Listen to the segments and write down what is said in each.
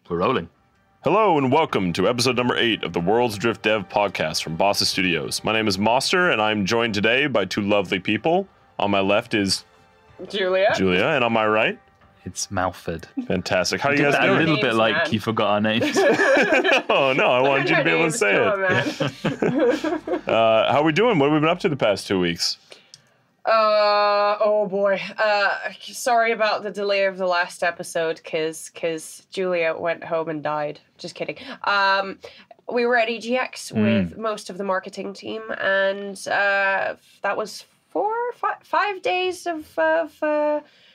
We're rolling. Hello and welcome to episode number 8 of the Worlds Adrift Dev podcast from Bosses Studios. My name is Moster and I'm joined today by two lovely people. On my left is Julia, and on my right, It's Malford. fantastic. How are you Did guys that a doing? little bit Names, like man. you forgot our names. Oh no, I wanted you to be able to say it. How are we doing? What have we been up to the past 2 weeks? Oh boy. Sorry about the delay of the last episode, cause Julia went home and died. Just kidding. We were at EGX with most of the marketing team, and that was 5 days of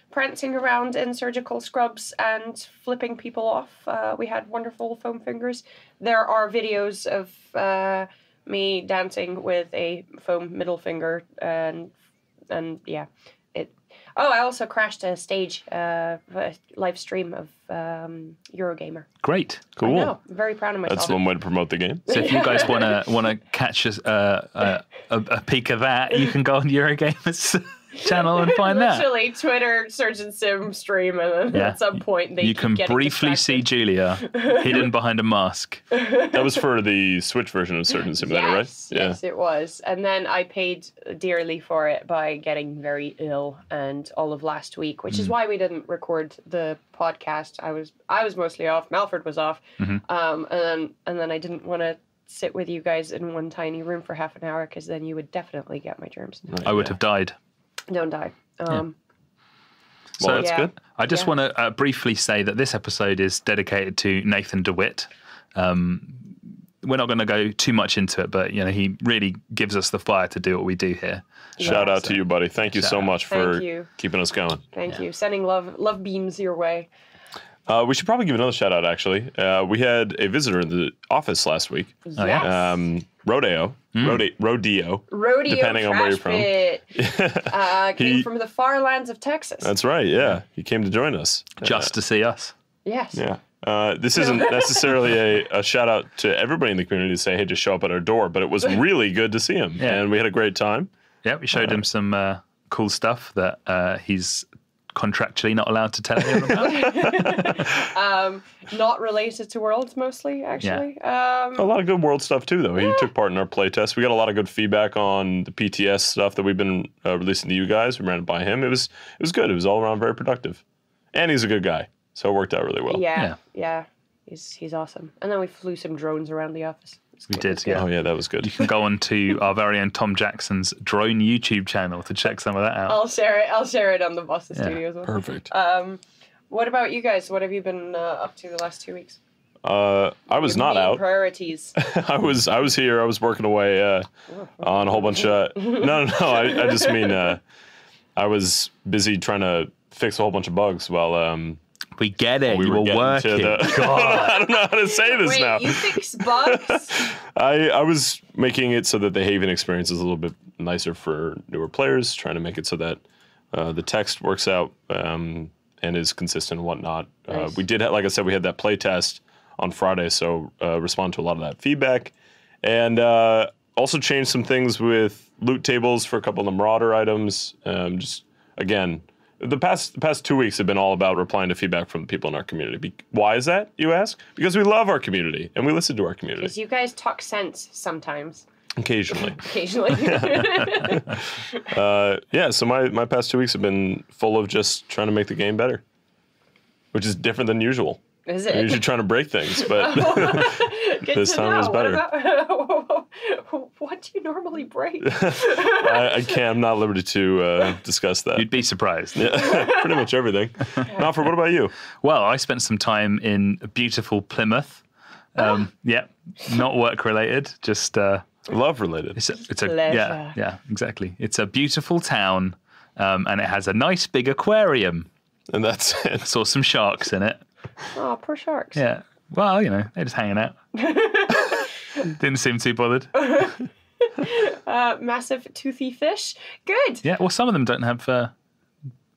prancing around in surgical scrubs and flipping people off. We had wonderful foam fingers. There are videos of me dancing with a foam middle finger, and yeah, I also crashed a stage, a live stream of Eurogamer. Great. Cool. I know, I'm very proud of myself. That's one way to promote the game. So if you guys want to catch a peek of that, you can go on Eurogamer's channel and find that. Literally, Twitter Surgeon Sim stream, and then at some point You can briefly see Julia hidden behind a mask. That was for the Switch version of Surgeon Simulator, right? Yes, it was. And then I paid dearly for it by getting very ill and all of last week, which is why we didn't record the podcast. I was mostly off. Malford was off. And then I didn't want to sit with you guys in one tiny room for half an hour, because then you would definitely get my germs. Right, I would have died. Don't die. Well, that's good. I just want to briefly say that this episode is dedicated to Nathan DeWitt. We're not going to go too much into it, but he really gives us the fire to do what we do here. Shout out to you, buddy. Thank you so much for keeping us going. Thank you. Sending love beams your way. We should probably give another shout out, actually. We had a visitor in the office last week. Yes. Rodeo, depending on where you're from. Came from the far lands of Texas. That's right, yeah. He came to join us. Just to see us. Yes. Yeah. This isn't necessarily a shout out to everybody in the community to say, hey, just show up at our door, but it was really good to see him. Yeah. And we had a great time. Yeah, we showed him some cool stuff that he's contractually not allowed to tell anyone about. Not related to Worlds, mostly, actually. A lot of good World stuff, too, though. He took part in our playtest. We got a lot of good feedback on the PTS stuff that we've been releasing to you guys. We ran it by him. It was good. It was all around very productive. And he's a good guy, so it worked out really well. Yeah. He's awesome. And then we flew some drones around the office. We did, yeah. Oh, yeah, that was good. You can go on to our very own Tom Jackson's drone YouTube channel to check some of that out. I'll share it on the Bosses Studios one. Perfect. What about you guys? What have you been up to the last 2 weeks? I was Your not main out. Priorities. I was here. I was working away on a whole bunch of... No, I just mean I was busy trying to fix a whole bunch of bugs while... We get it. We you were working. God. I don't know how to say this now. Wait, you fix bugs? I was making it so that the Haven experience is a little bit nicer for newer players, trying to make it so that the text works out and is consistent and whatnot. Nice. We did, like I said, we had that play test on Friday, so respond to a lot of that feedback. And also changed some things with loot tables for a couple of the Marauder items. Just, again... The past 2 weeks have been all about replying to feedback from the people in our community. Why is that, you ask? Because we love our community and we listen to our community. Because you guys talk sense sometimes. Occasionally. So my past 2 weeks have been full of just trying to make the game better, which is different than usual. Is it? I'm usually trying to break things, but this time it was better. What do you normally break? I can't. I'm not at liberty to discuss that. You'd be surprised. Yeah, pretty much everything. Malford, what about you? Well, I spent some time in beautiful Plymouth. Yeah, not work related, just love related. It's a yeah, exactly. It's a beautiful town, and it has a nice big aquarium. And that's it. Saw some sharks in it. Oh, poor sharks. Yeah. Well, they're just hanging out. Didn't seem too bothered. Massive toothy fish. Good. Yeah. Well, some of them don't have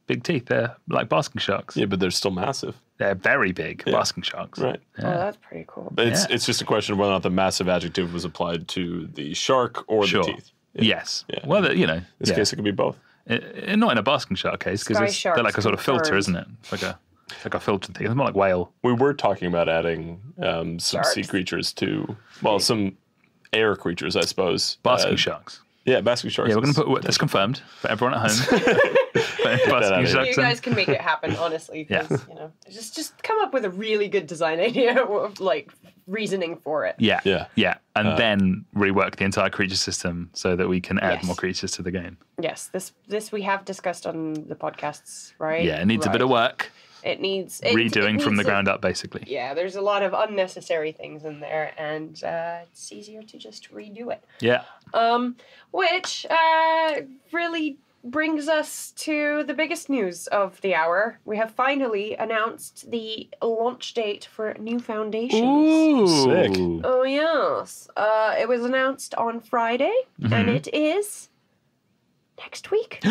big teeth. They're like basking sharks. Yeah, but they're still massive. They're very big basking sharks. Right. Yeah. Oh, that's pretty cool. But it's just a question of whether or not the massive adjective was applied to the shark or the teeth. Yeah. Yes. Yeah. Well, in this case, it could be both. Not in a basking shark case, because they're like a sort of filter, isn't it? It's like a... It's like a filtered thing. It's more like whale. We were talking about adding some Sharks. sea creatures to, some air creatures, I suppose. Basking sharks. Yeah, basking sharks. Yeah, we're going to put this confirmed for everyone at home. Basking out sharks. You guys can make it happen, honestly. 'Cause, just come up with a really good design idea of like reasoning for it. Yeah. And then rework the entire creature system so that we can add Yes. more creatures to the game. Yes, this we have discussed on the podcasts, right? Yeah, it needs a bit of work. It needs Redoing from the ground up, basically. Yeah, there's a lot of unnecessary things in there, and it's easier to just redo it. Yeah. Which really brings us to the biggest news of the hour. We have finally announced the launch date for New Foundations. Ooh. Sick. Oh, yes. It was announced on Friday, and it is next week.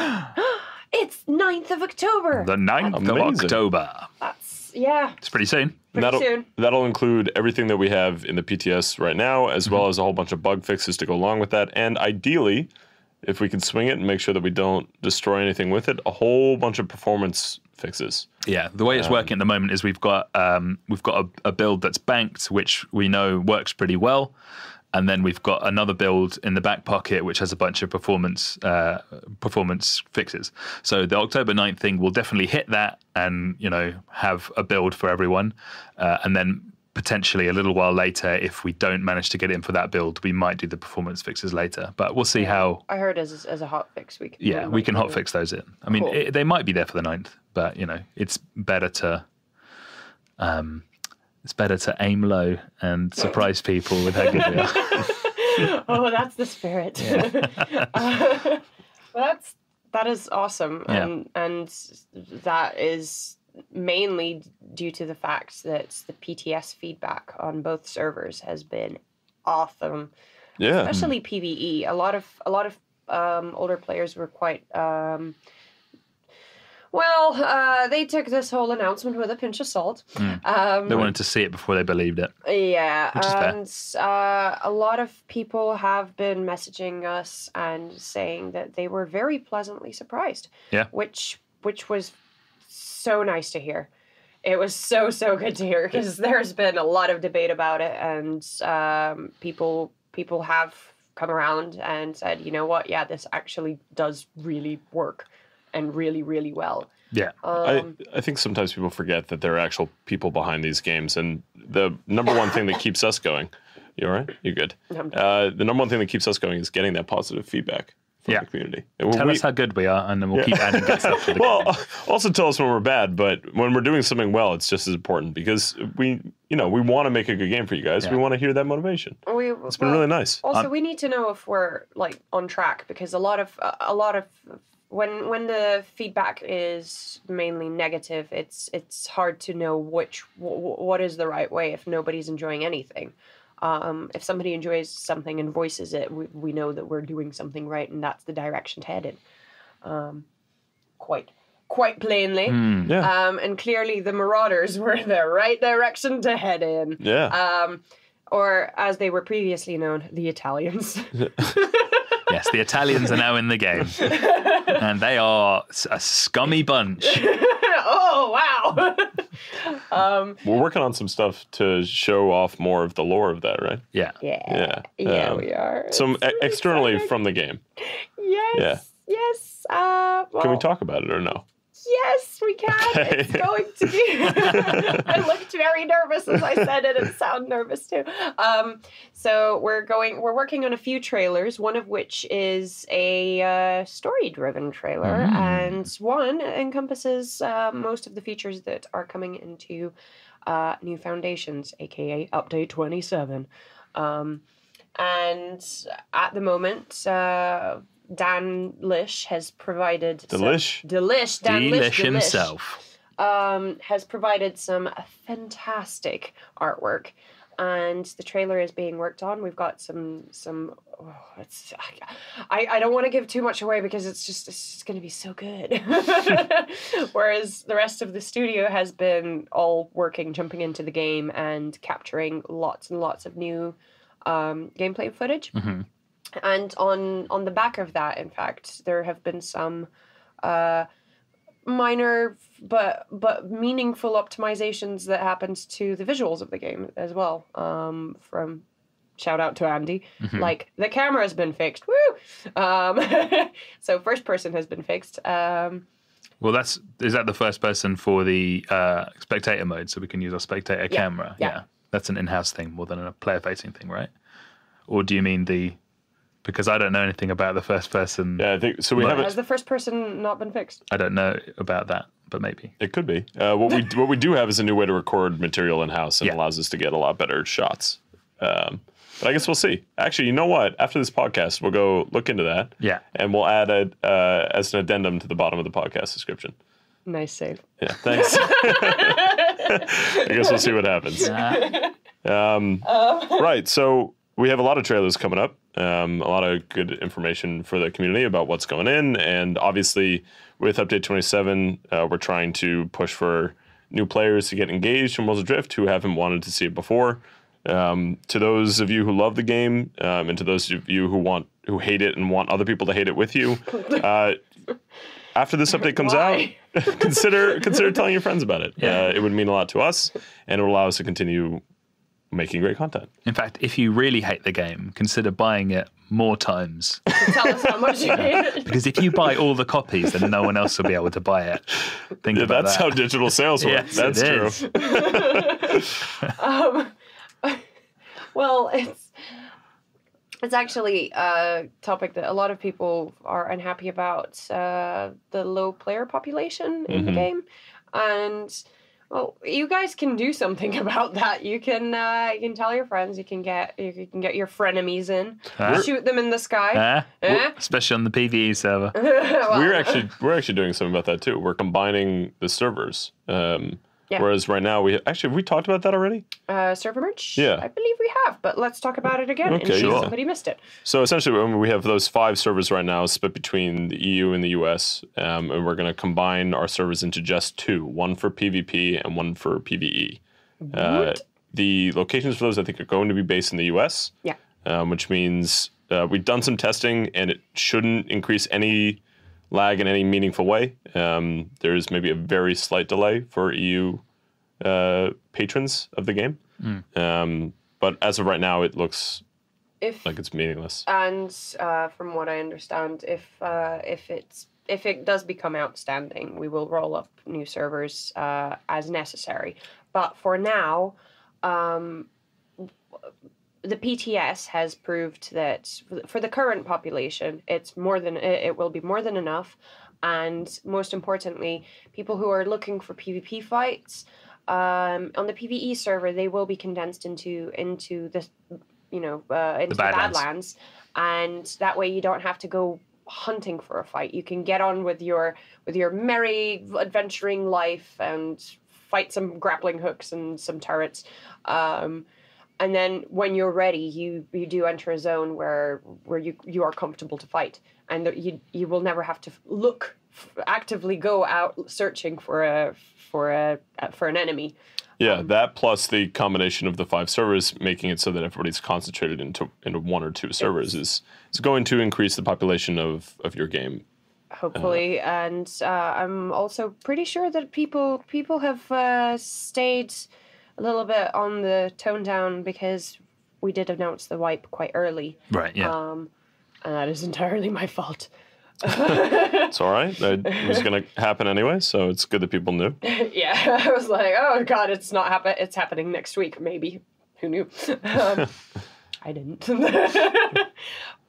It's 9th of October. The 9th of Amazing. October. That's, yeah, It's pretty soon. pretty soon. That'll include everything that we have in the PTS right now, as well as a whole bunch of bug fixes to go along with that. And ideally, if we can swing it and make sure that we don't destroy anything with it, a whole bunch of performance fixes. Yeah, the way it's working at the moment is we've got a build that's banked, which we know works pretty well, and then we've got another build in the back pocket which has a bunch of performance fixes. So the October 9th thing will definitely hit that, and have a build for everyone, and then potentially a little while later, if we don't manage to get in for that build, we might do the performance fixes later. But we'll see how. I heard as a hot fix we can. Yeah, we can hot fix those in. I mean, Cool. they might be there for the 9th, but it's better to aim low and surprise people with how good we are. Oh, that's the spirit. That is awesome, and that is mainly due to the fact that the PTS feedback on both servers has been awesome. Yeah. Especially PVE. A lot of older players were quite they took this whole announcement with a pinch of salt. They wanted to see it before they believed it. Yeah, Which is fair. and a lot of people have been messaging us and saying that they were very pleasantly surprised. Yeah. Which was so nice to hear. It was so good to hear, because there's been a lot of debate about it, and people have come around and said, you know what, yeah, this actually does really work and really, really well. Yeah. I think sometimes people forget that there are actual people behind these games, and the number one thing that keeps us going, you all right? You're good. The number one thing that keeps us going is getting that positive feedback from the community. And Tell us how good we are, and then we'll keep adding good stuff to the game. Also tell us when we're bad, but when we're doing something well, it's just as important, because we want to make a good game for you guys. Yeah. We want to hear that motivation. It's been really nice. Also, we need to know if we're like on track, because a lot of when the feedback is mainly negative, it's hard to know what is the right way if nobody's enjoying anything. If somebody enjoys something and voices it, we know that we're doing something right, and that's the direction to head in. Quite plainly. Yeah. And clearly the Marauders were the right direction to head in. Yeah. Or as they were previously known, the Italians. Yes, the Italians are now in the game, and they are a scummy bunch. Oh, wow. We're working on some stuff to show off more of the lore of that, right? Yeah. Yeah, we are. Some It's so externally exciting. from the game. Yes. Yes. Can we talk about it or no? Yes, we can. Okay. It's going to be. I looked very nervous as I said it, and sound nervous too. So we're working on a few trailers, one of which is a story-driven trailer, and one encompasses most of the features that are coming into New Foundations, aka Update 27. And at the moment, Dan Lish has provided Delish himself. Has provided some fantastic artwork, and the trailer is being worked on. We've got some. I don't want to give too much away, because it's just going to be so good. Whereas the rest of the studio has been all jumping into the game and capturing lots and lots of new gameplay footage. Mm-hmm. And on the back of that, in fact, there have been some minor but meaningful optimizations that happened to the visuals of the game as well. From shout out to Andy, like the camera has been fixed. Woo! So first person has been fixed. Well, is that the first person for the spectator mode, so we can use our spectator camera? Yeah. That's an in-house thing more than a player-facing thing, right? Or do you mean because I don't know anything about the first person. Yeah, I think so. Has the first person not been fixed? I don't know about that, but maybe it could be. What we do have is a new way to record material in-house and allows us to get a lot better shots. But I guess we'll see. Actually, you know what? After this podcast, we'll go look into that. Yeah. And we'll add it as an addendum to the bottom of the podcast description. Nice save. Yeah, thanks. I guess we'll see what happens. Right, so we have a lot of trailers coming up. A lot of good information for the community about what's going in. And obviously, with Update 27, we're trying to push for new players to get engaged in Worlds Adrift who haven't wanted to see it before. To those of you who love the game, and to those of you who hate it and want other people to hate it with you, after this update comes out, consider telling your friends about it. It would mean a lot to us, and it will allow us to continue making great content. In fact, if you really hate the game, consider buying it more times. Tell us how much you hate it. Because if you buy all the copies, then no one else will be able to buy it. Think about that's that. how digital sales work. Yes, that's true. Well, it's actually a topic that a lot of people are unhappy about, the low player population in the game. And, well, you guys can do something about that. You can tell your friends, you can get your frenemies in, shoot them in the sky. Especially on the PVE server. Well, we're actually doing something about that too. We're combining the servers. Whereas right now have we talked about that already? Server merge? Yeah. I believe we have, but let's talk about it again in case somebody missed it. So essentially we have those 5 servers right now split between the EU and the US, and we're going to combine our servers into just 2, one for PvP and one for PvE. The locations for those I think are going to be based in the US, which means we've done some testing and it shouldn't increase any lag in any meaningful way. There's maybe a very slight delay for EU patrons of the game. But as of right now, it looks like it's meaningless. And from what I understand, if it does become outstanding, we will roll up new servers as necessary. But for now, the PTS has proved that for the current population, it will be more than enough. And most importantly, people who are looking for PvP fights on the PvE server, they will be condensed into the Badlands, and that way you don't have to go hunting for a fight. You can get on with your merry adventuring life and fight some grappling hooks and some turrets. And then when you're ready, you do enter a zone where you are comfortable to fight, and you will never have to actively go out searching for an enemy. Yeah, that plus the combination of the 5 servers, making it so that everybody's concentrated into 1 or 2 servers is going to increase the population of your game. Hopefully, and I'm also pretty sure that people have stayed a little bit on the tone down because we did announce the wipe quite early. Right, yeah. And that is entirely my fault. It's all right. It was going to happen anyway, so it's good that people knew. Yeah, I was like, oh God, it's not happen. It's happening next week, maybe. Who knew? I didn't.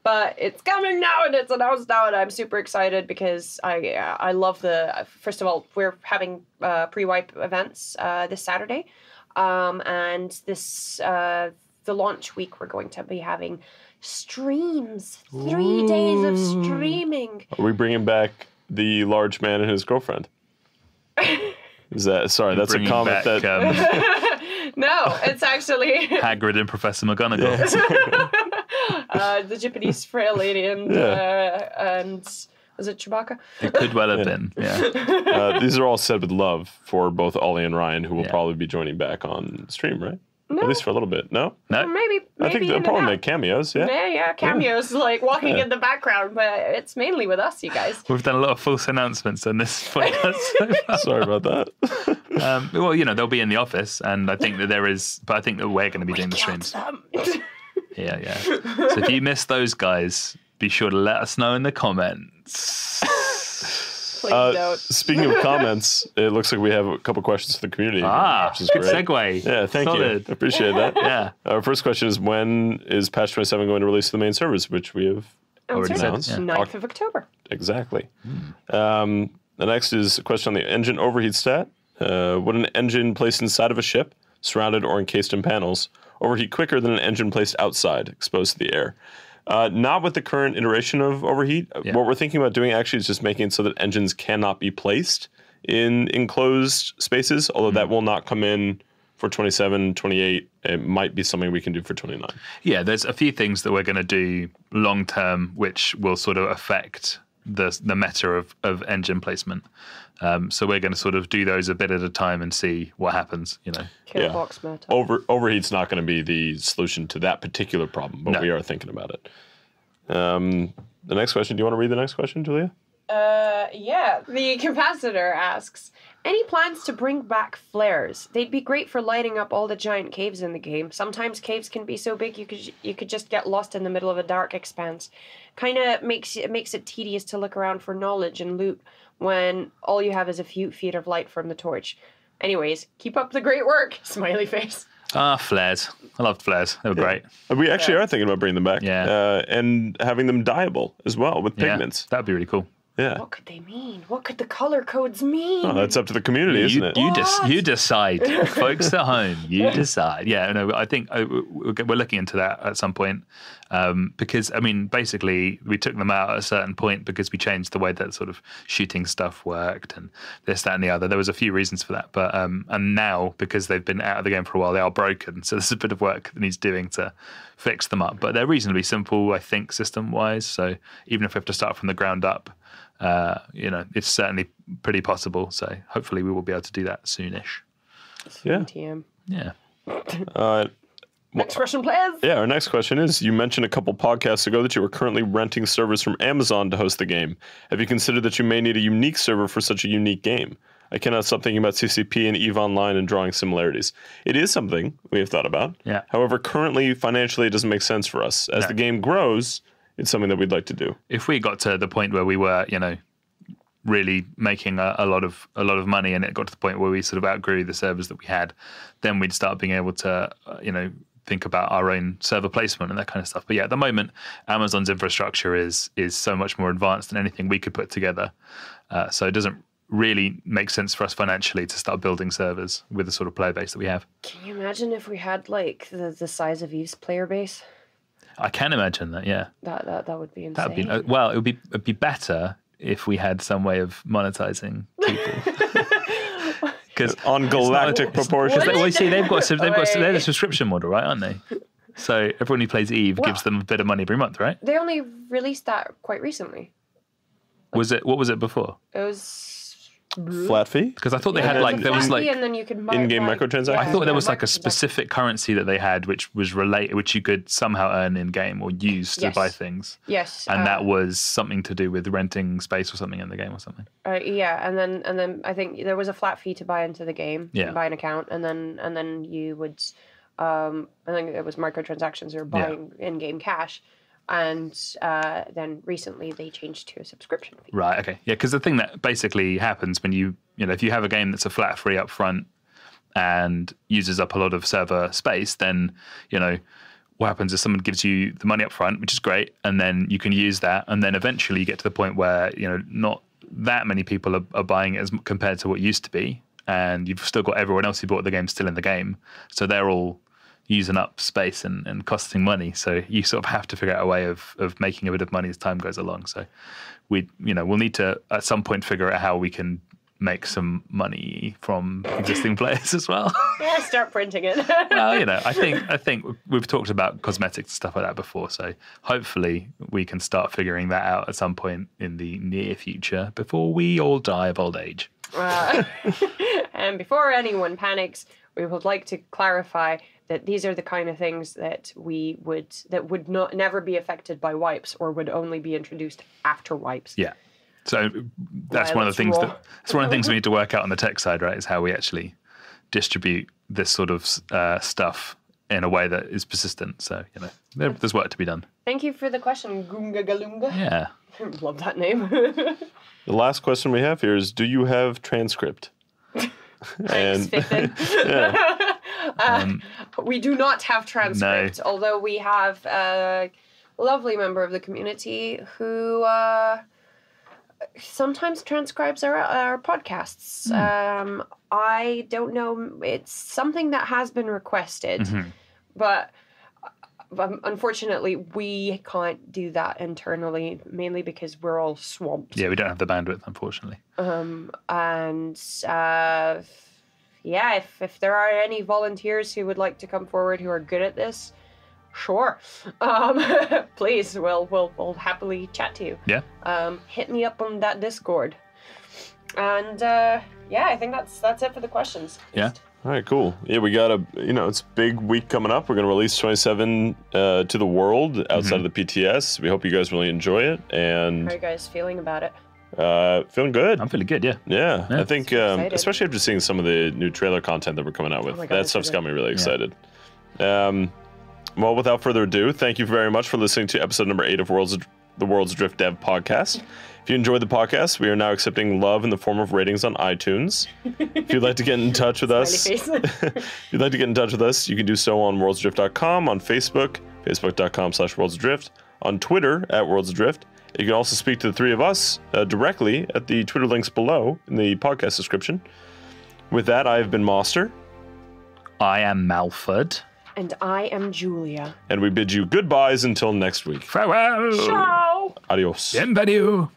But it's coming now, and it's announced now, and I'm super excited because I love first of all, we're having pre-wipe events this Saturday. And this the launch week, we're going to be having streams, 3 days of streaming. Are we bringing back the large man and his girlfriend? Is that that's a comment back, no, it's actually Hagrid and Professor McGonagall. The Japanese frail lady and was it Chewbacca? It could well have been. Yeah. These are all said with love for both Ollie and Ryan, who will probably be joining back on stream, right? No. At least for a little bit. No? No? Maybe I think they'll in and probably out. make cameos, yeah. Yeah, cameos like walking in the background, but it's mainly with us, you guys. We've done a lot of false announcements on this podcast so far. Sorry about that. Well, they'll be in the office, and I think that but I think that we're going to be doing the streams. Yeah. So if you miss those guys, be sure to let us know in the comments. Please don't. Speaking of comments, it looks like we have a couple questions for the community. Which is Good great. segue. Yeah, thank Solid. you. Appreciate that. Yeah. Our first question is, when is patch 27 going to release to the main servers, which we have Already said, announced? yeah. 9th of October. Exactly. The next is a question on the engine overheat stat. Would an engine placed inside of a ship, surrounded or encased in panels, overheat quicker than an engine placed outside, exposed to the air? Not with the current iteration of overheat. Yeah. What we're thinking about doing actually is just making it so that engines cannot be placed in enclosed spaces, although that will not come in for 27, 28. It might be something we can do for 29. Yeah, there's a few things that we're going to do long term, which will sort of affect the meta of engine placement. So we're going to sort of do those a bit at a time and see what happens. Kill box meta. Overheat's not going to be the solution to that particular problem, but No. we are thinking about it. The next question, do you want to read the next question, Julia? Yeah. The capacitor asks, any plans to bring back flares? They'd be great for lighting up all the giant caves in the game. Sometimes caves can be so big you could just get lost in the middle of a dark expanse. Kind of makes it tedious to look around for knowledge and loot when all you have is a few feet of light from the torch. Anyways, keep up the great work. Smiley face. Flares. I loved flares. They were great. We actually are thinking about bringing them back. Yeah. And having them dyeable as well with pigments. That'd be really cool. Yeah. What could they mean? What could the color codes mean? Oh, that's up to the community, isn't it? You decide, folks at home. You decide. Yeah, no, I think we're looking into that at some point because basically we took them out at a certain point because we changed the way that sort of shooting stuff worked and this, that, and the other. There was a few reasons for that, but and now because they've been out of the game for a while, they are broken. So there's a bit of work that needs doing to fix them up. But they're reasonably simple, I think, system-wise. So even if we have to start from the ground up. It's certainly pretty possible. So hopefully we will be able to do that soonish. Yeah. TM. Yeah. Next question, please. Yeah, our next question is, you mentioned a couple podcasts ago that you were currently renting servers from Amazon to host the game. Have you considered that you may need a unique server for such a unique game? I cannot stop thinking about CCP and EVE Online and drawing similarities. It is something we have thought about. Yeah. However, currently, financially, it doesn't make sense for us. As the game grows, it's something that we'd like to do. If we got to the point where we were, really making a lot of money, and it got to the point where we sort of outgrew the servers that we had, then we'd start being able to, think about our own server placement and that kind of stuff. But yeah, at the moment, Amazon's infrastructure is so much more advanced than anything we could put together. So it doesn't really make sense for us financially to start building servers with the sort of player base that we have. Can you imagine if we had like the size of EVE's player base? I can imagine that. Yeah, That would be insane. that would be it'd be better if we had some way of monetizing people. Because on galactic proportions. well, you see, they're the subscription model, right? Aren't they? So everyone who plays EVE gives them a bit of money every month, right? They only released that quite recently. What was it before? It was Flat fee? Because I thought they Yeah, had there's a there was flat like fee and then you could in-game microtransactions? I thought there was like a microtransactions. specific currency that they had, which was related, which you could somehow earn in game or use to Yes. buy things, Yes, and that was something to do with renting space or something in the game or something. yeah, and then I think there was a flat fee to buy into the game, Yeah. buy an account, and then you would, I think it was microtransactions or buying in-game cash, and then recently they changed to a subscription fee. Right. Okay. Yeah. Because the thing that basically happens when if you have a game that's a flat free up front and uses up a lot of server space, then what happens is someone gives you the money up front, which is great, and then you can use that, and then eventually you get to the point where not that many people are buying it as compared to what used to be, and you've still got everyone else who bought the game still in the game, so they're all using up space and costing money. So you sort of have to figure out a way of making a bit of money as time goes along. So we'll need to at some point figure out how we can make some money from existing players as well. Yeah, start printing it. Well, I think we've talked about cosmetics and stuff like that before. So hopefully we can start figuring that out at some point in the near future before we all die of old age. And before anyone panics, We would like to clarify that these are the kind of things that would not never be affected by wipes or would only be introduced after wipes. Yeah. So that's one of the things we need to work out on the tech side, right? Is how we actually distribute this sort of stuff in a way that is persistent. So, there's work to be done. Thank you for the question, Goonga Galunga. Yeah. Love that name. The last question we have here is, do you have transcript? Thanks, Fiffin. We do not have transcript, although we have a lovely member of the community who sometimes transcribes our podcasts. I don't know. It's something that has been requested, but unfortunately, we can't do that internally, mainly because we're all swamped. Yeah, we don't have the bandwidth, unfortunately. If there are any volunteers who would like to come forward who are good at this, sure. Please, we'll happily chat to you. Yeah. Hit me up on that Discord. And I think that's it for the questions. Yeah. All right, cool. Yeah, we got it's a big week coming up. We're going to release 27 to the world outside of the PTS. We hope you guys really enjoy it. And how are you guys feeling about it? Feeling good. I'm feling good, yeah. Yeah. I think, especially after seeing some of the new trailer content that we're coming out with, that stuff's got me really excited. Well, without further ado, thank you very much for listening to episode number 8 of the Worlds Adrift Dev Podcast. If you enjoyed the podcast, we are now accepting love in the form of ratings on iTunes. If you'd like to get in touch with us, you can do so on worldsadrift.com, on Facebook, facebook.com/worldsadrift, on Twitter @worldsadrift. You can also speak to the three of us directly at the Twitter links below in the podcast description. With that, I have been Moster. I am Malford. And I am Julia. And we bid you goodbyes until next week. Farewell. Ciao. Adios. Bienvenue.